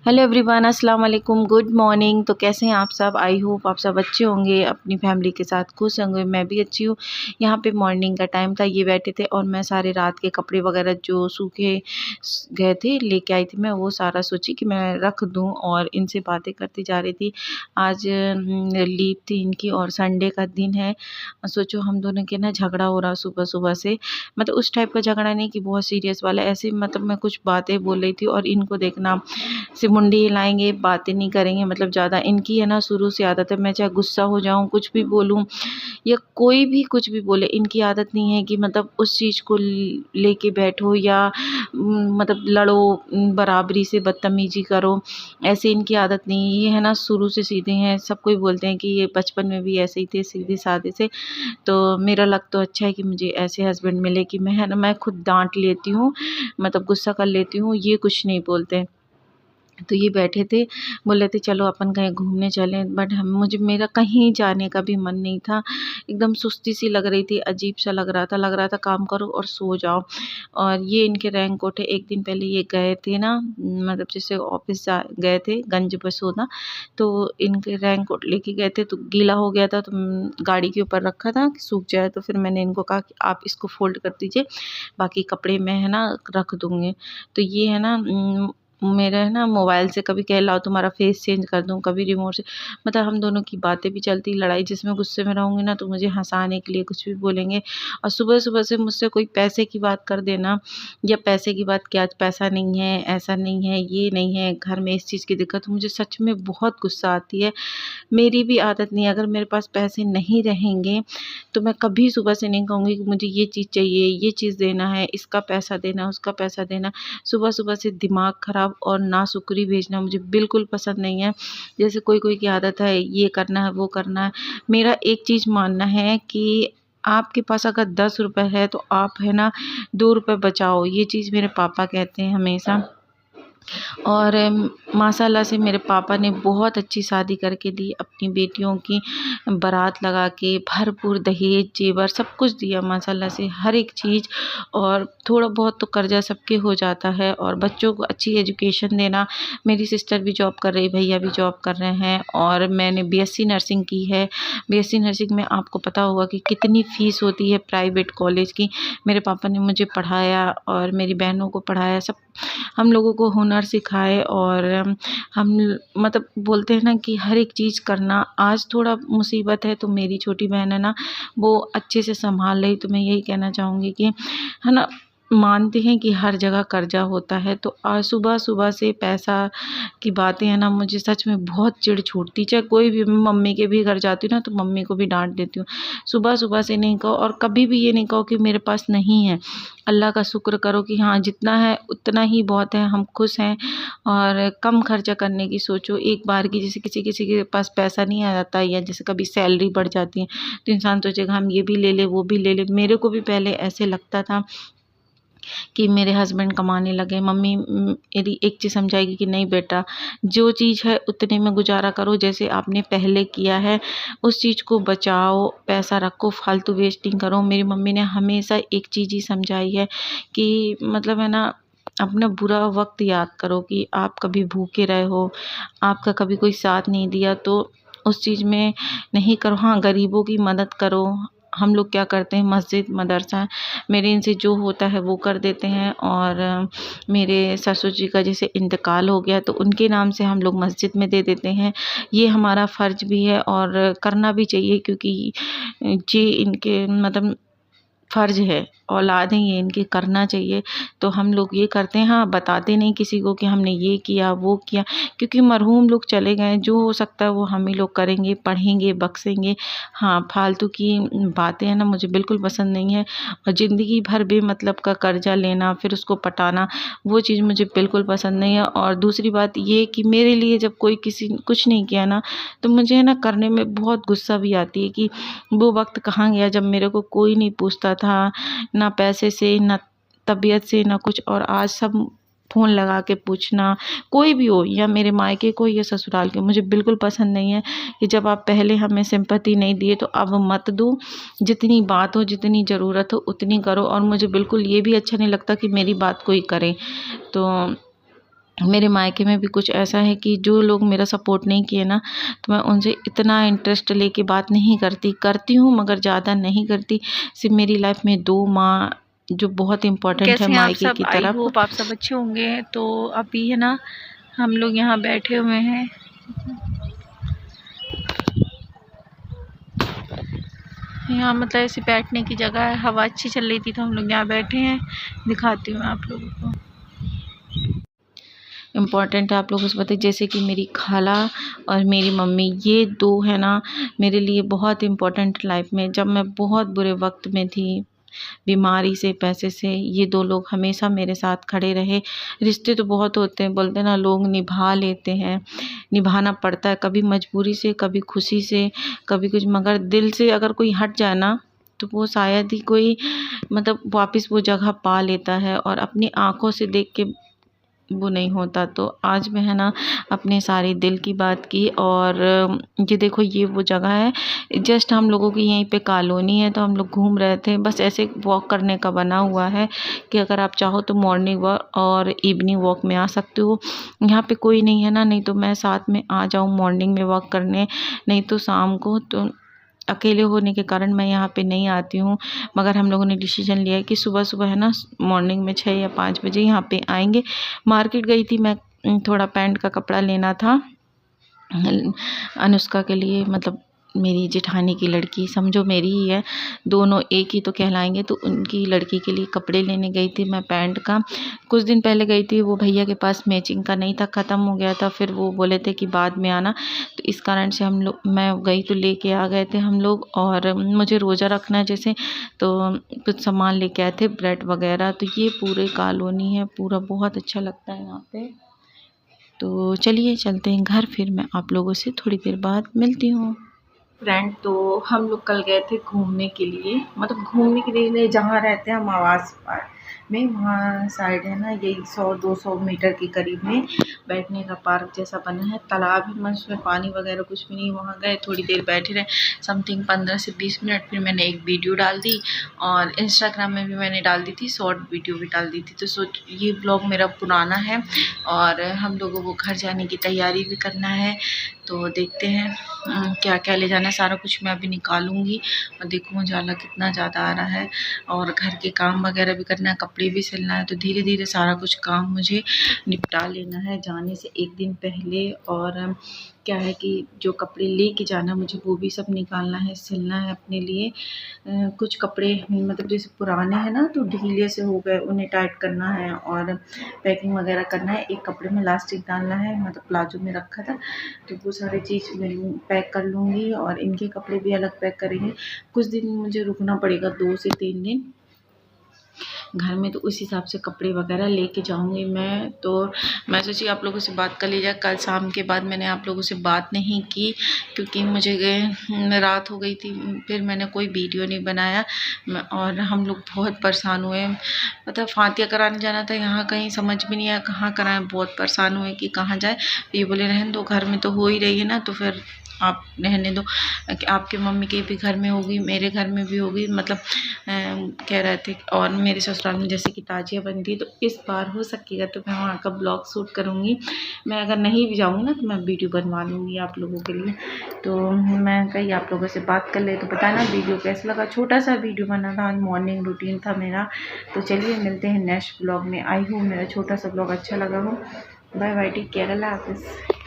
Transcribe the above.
Hello everyone, अस्सलाम वालेकुम, good morning. तो कैसे हैं आप सब? आई होप आप सब अच्छे होंगे, अपनी फैमिली के साथ खुश होंगे। मैं भी अच्छी हूँ। यहाँ पे मॉर्निंग का टाइम था, ये बैठे थे और मैं सारे रात के कपड़े वगैरह जो सूखे गए थे लेके आई थी। मैं वो सारा सोची कि मैं रख दूँ और इनसे बातें करती जा रही थी। आज लीव थी इनकी और संडे का दिन है। सोचो हम दोनों के ना झगड़ा हो रहा सुबह सुबह से, मतलब उस टाइप का झगड़ा नहीं कि बहुत सीरियस वाला, ऐसे मतलब मैं कुछ बातें बोल रही थी और इनको देखना से मुंडी हिलाएंगे, बातें नहीं करेंगे। मतलब ज़्यादा इनकी है ना शुरू से आदत है, मैं चाहे गुस्सा हो जाऊँ, कुछ भी बोलूँ या कोई भी कुछ भी बोले, इनकी आदत नहीं है कि मतलब उस चीज़ को लेके बैठो या मतलब लड़ो, बराबरी से बदतमीजी करो, ऐसे इनकी आदत नहीं है। ये है ना शुरू से सीधे हैं। सब कोई बोलते हैं कि ये बचपन में भी ऐसे ही थे, सीधे साधे से। तो मेरा लक तो अच्छा है कि मुझे ऐसे हस्बैंड मिले कि मैं है ना मैं खुद डांट लेती हूँ, मतलब गुस्सा कर लेती हूँ, ये कुछ नहीं बोलते। तो ये बैठे थे, बोल रहे थे चलो अपन कहीं घूमने चलें, बट हम मुझे मेरा कहीं जाने का भी मन नहीं था। एकदम सुस्ती सी लग रही थी, अजीब सा लग रहा था काम करो और सो जाओ। और ये इनके रेनकोट है। एक दिन पहले ये गए थे ना, मतलब जैसे ऑफिस गए थे गंज बसोदा, तो इनके रेनकोट लेके गए थे तो गीला हो गया था, तो गाड़ी के ऊपर रखा था कि सूख जाए। तो फिर मैंने इनको कहा कि आप इसको फोल्ड कर दीजिए, बाकी कपड़े मैं है ना रख दूँगी। तो ये है ना मेरा है ना मोबाइल से कभी कह लाओ तुम्हारा फेस चेंज कर दूँ, कभी रिमोट से, मतलब हम दोनों की बातें भी चलती, लड़ाई। जिसमें गुस्से में रहूँगी ना तो मुझे हँसाने के लिए कुछ भी बोलेंगे। और सुबह-सुबह से मुझसे कोई पैसे की बात कर देना या पैसे की बात, क्या आज पैसा नहीं है, ऐसा नहीं है, ये नहीं है, घर में इस चीज़ की दिक्कत, मुझे सच में बहुत गुस्सा आती है। मेरी भी आदत नहीं है, अगर मेरे पास पैसे नहीं रहेंगे तो मैं कभी सुबह से नहीं कहूँगी कि मुझे ये चीज़ चाहिए, ये चीज़ देना है, इसका पैसा देना, उसका पैसा देना। सुबह-सुबह से दिमाग ख़राब और नाशुक्री भेजना मुझे बिल्कुल पसंद नहीं है। जैसे कोई-कोई की आदत है, ये करना है, वो करना है। मेरा एक चीज़ मानना है कि आपके पास अगर ₹10 है तो आप है ना ₹2 बचाओ। ये चीज़ मेरे पापा कहते हैं हमेशा। और माशाल्लाह से मेरे पापा ने बहुत अच्छी शादी करके दी, अपनी बेटियों की बारात लगा के भरपूर दहेज जेवर सब कुछ दिया माशाल्लाह से, हर एक चीज़। और थोड़ा बहुत तो कर्जा सबके हो जाता है, और बच्चों को अच्छी एजुकेशन देना। मेरी सिस्टर भी जॉब कर रही, भैया भी जॉब कर रहे हैं, और मैंने बीएससी नर्सिंग की है। बीएससी नर्सिंग में आपको पता होगा कि कितनी फ़ीस होती है प्राइवेट कॉलेज की। मेरे पापा ने मुझे पढ़ाया और मेरी बहनों को पढ़ाया, सब हम लोगों को हुनर सिखाए। और हम मतलब बोलते हैं ना कि हर एक चीज़ करना। आज थोड़ा मुसीबत है तो मेरी छोटी बहन है ना वो अच्छे से संभाल रही। तो मैं यही कहना चाहूँगी कि है ना, मानते हैं कि हर जगह कर्जा होता है। तो आज सुबह सुबह से पैसा की बातें है ना मुझे सच में बहुत चिढ़ छूटती। चाहे कोई भी, मैं मम्मी के भी घर जाती हूँ ना तो मम्मी को भी डांट देती हूँ। सुबह सुबह से नहीं कहो, और कभी भी ये नहीं कहो कि मेरे पास नहीं है। अल्लाह का शुक्र करो कि हाँ जितना है उतना ही बहुत है, हम खुश हैं। और कम खर्चा करने की सोचो। एक बार की जैसे किसी किसी के पास पैसा नहीं आ जाता, या जैसे कभी सैलरी बढ़ जाती है तो इंसान सोचेगा हम ये भी ले ले, वो भी ले ले। मेरे को भी पहले ऐसे लगता था कि मेरे हस्बैंड कमाने लगे, मम्मी मेरी एक चीज़ समझाएगी कि नहीं बेटा, जो चीज़ है उतने में गुजारा करो, जैसे आपने पहले किया है उस चीज़ को बचाओ, पैसा रखो, फालतू वेस्ट नहीं करो। मेरी मम्मी ने हमेशा एक चीज़ ही समझाई है कि मतलब है ना, अपना बुरा वक्त याद करो कि आप कभी भूखे रहे हो, आपका कभी कोई साथ नहीं दिया, तो उस चीज़ में नहीं करो। हाँ, गरीबों की मदद करो। हम लोग क्या करते हैं, मस्जिद मदरसा मेरे इनसे जो होता है वो कर देते हैं। और मेरे ससुर जी का जैसे इंतकाल हो गया तो उनके नाम से हम लोग मस्जिद में दे देते हैं। ये हमारा फ़र्ज़ भी है और करना भी चाहिए, क्योंकि ये इनके मतलब फ़र्ज़ है, औलाद हैं ये, इनके करना चाहिए। तो हम लोग ये करते हैं। हाँ, बताते नहीं किसी को कि हमने ये किया, वो किया, क्योंकि मरहूम लोग चले गए, जो हो सकता है वो हम ही लोग करेंगे, पढ़ेंगे, बख्शेंगे। हाँ, फालतू की बातें हैं ना मुझे बिल्कुल पसंद नहीं है। और ज़िंदगी भर बेमतलब का कर्ज़ा लेना, फिर उसको पटाना, वो चीज़ मुझे बिल्कुल पसंद नहीं है। और दूसरी बात ये कि मेरे लिए जब कोई किसी ने कुछ नहीं किया ना, तो मुझे है ना करने में बहुत गुस्सा भी आती है कि वो वक़्त कहाँ गया जब मेरे को कोई नहीं पूछता था, ना पैसे से, ना तबीयत से, ना कुछ। और आज सब फ़ोन लगा के पूछना, कोई भी हो, या मेरे मायके को या ससुराल के, मुझे बिल्कुल पसंद नहीं है कि जब आप पहले हमें सिंपैथी नहीं दिए तो अब मत दो। जितनी बात हो, जितनी ज़रूरत हो उतनी करो। और मुझे बिल्कुल ये भी अच्छा नहीं लगता कि मेरी बात कोई करे। तो मेरे मायके में भी कुछ ऐसा है कि जो लोग मेरा सपोर्ट नहीं किए ना, तो मैं उनसे इतना इंटरेस्ट लेके बात नहीं करती हूँ मगर ज़्यादा नहीं करती। सिर्फ मेरी लाइफ में 2 माँ जो बहुत इम्पोर्टेंट है कैसे हैं आप मायके सब? की आई तरफ। होप आप सब अच्छे होंगे। तो अभी है ना हम लोग यहाँ बैठे हुए हैं, यहाँ मतलब ऐसे बैठने की जगह है, हवा अच्छी चल रही थी तो हम लोग यहाँ बैठे हैं। दिखाती हूँ आप लोगों को। इम्पॉर्टेंट है आप लोगों से बताइए, जैसे कि मेरी खाला और मेरी मम्मी, ये 2 है ना मेरे लिए बहुत इम्पोर्टेंट लाइफ में। जब मैं बहुत बुरे वक्त में थी, बीमारी से, पैसे से, ये 2 लोग हमेशा मेरे साथ खड़े रहे। रिश्ते तो बहुत होते हैं, बोलते हैं ना लोग निभा लेते हैं, निभाना पड़ता है, कभी मजबूरी से, कभी खुशी से, कभी कुछ, मगर दिल से अगर कोई हट जाए ना तो वो शायद ही कोई मतलब वापस वो जगह पा लेता है, और अपनी आँखों से देख के वो नहीं होता। तो आज मैं है ना अपने सारे दिल की बात की। और ये देखो ये वो जगह है, जस्ट हम लोगों की यहीं पे कॉलोनी है, तो हम लोग घूम रहे थे। बस ऐसे वॉक करने का बना हुआ है कि अगर आप चाहो तो मॉर्निंग वॉक और इवनिंग वॉक में आ सकते हो। यहाँ पे कोई नहीं है ना, नहीं तो मैं साथ में आ जाऊँ मॉर्निंग में वॉक करने, नहीं तो शाम को। तो अकेले होने के कारण मैं यहाँ पे नहीं आती हूँ, मगर हम लोगों ने डिसीजन लिया है कि सुबह सुबह है ना मॉर्निंग में 6 या 5 बजे यहाँ पे आएंगे। मार्केट गई थी मैं, थोड़ा पैंट का कपड़ा लेना था अनुष्का के लिए, मतलब मेरी जेठानी की लड़की, समझो मेरी ही है, दोनों एक ही तो कहलाएंगे। तो उनकी लड़की के लिए कपड़े लेने गई थी मैं पैंट का। कुछ दिन पहले गई थी, वो भैया के पास मैचिंग का नहीं था, ख़त्म हो गया था। फिर वो बोले थे कि बाद में आना, तो इस कारण से मैं गई तो लेके आ गए थे हम लोग। और मुझे रोज़ा रखना है जैसे, तो कुछ सामान लेके आए थे, ब्रेड वगैरह। तो ये पूरे कॉलोनी है पूरा, बहुत अच्छा लगता है यहाँ पे। तो चलिए चलते हैं घर, फिर मैं आप लोगों से थोड़ी देर बाद मिलती हूँ। फ्रेंड, तो हम लोग कल गए थे घूमने के लिए, मतलब घूमने के लिए नहीं, जहाँ रहते हैं हम आवास में, वहाँ साइड है ना यही 100-200 मीटर के करीब में बैठने का पार्क जैसा बना है। तालाब है, मस्त, उसमें पानी वगैरह कुछ भी नहीं। वहाँ गए, थोड़ी देर बैठे रहे, समथिंग 15 से 20 मिनट। फिर मैंने एक वीडियो डाल दी और इंस्टाग्राम में भी मैंने डाल दी थी, शॉर्ट वीडियो भी डाल दी थी। तो ये ब्लॉग मेरा पुराना है और हम लोगों को घर जाने की तैयारी भी करना है। तो देखते हैं क्या क्या ले जाना है, सारा कुछ मैं अभी निकालूंगी। और देखो उजाला कितना ज़्यादा आ रहा है, और घर के काम वगैरह भी करना है, कपड़े भी सिलना है। तो धीरे धीरे सारा कुछ काम मुझे निपटा लेना है जाने से एक दिन पहले। और क्या है कि जो कपड़े लेके जाना मुझे, वो भी सब निकालना है, सिलना है अपने लिए। कुछ कपड़े मतलब जैसे पुराने हैं ना, तो ढीले से हो गए, उन्हें टाइट करना है और पैकिंग वगैरह करना है। एक कपड़े में इलास्टिक डालना है, मतलब प्लाजो में रखा था, तो वो सारी चीज़ मैं पैक कर लूँगी। और इनके कपड़े भी अलग पैक करेंगे। कुछ दिन मुझे रुकना पड़ेगा, 2 से 3 दिन घर में, तो उस हिसाब से कपड़े वगैरह लेके जाऊंगी मैं। तो मैं सोची आप लोगों से बात कर लीजिए। कल शाम के बाद मैंने आप लोगों से बात नहीं की, क्योंकि मुझे रात हो गई थी, फिर मैंने कोई वीडियो नहीं बनाया। और हम लोग बहुत परेशान हुए, मतलब फातिया कराने जाना था, यहाँ कहीं समझ भी नहीं आया कहाँ कराएं। बहुत परेशान हुए कि कहाँ जाए। ये बोले रहने दो, घर में तो हो ही रही है ना, तो फिर आप रहने दो, कि आपके मम्मी के भी घर में होगी, मेरे घर में भी होगी, मतलब कह रहे थे। और मेरे ससुराल में जैसे कि ताजिया बनती, तो इस बार हो सकेगा तो मैं वहाँ का ब्लॉग शूट करूँगी। मैं अगर नहीं भी जाऊँगी ना, तो मैं वीडियो बनवा लूँगी आप लोगों के लिए। तो मैं कही आप लोगों से बात कर ले, तो बताना वीडियो कैसा लगा। छोटा सा वीडियो बना था, आज मॉर्निंग रूटीन था मेरा। तो चलिए मिलते हैं नेक्स्ट ब्लॉग में। आई होप मेरा छोटा सा ब्लॉग अच्छा लगा हो। बाय बाय, टेक केयर, अल्लाह हाफिज़।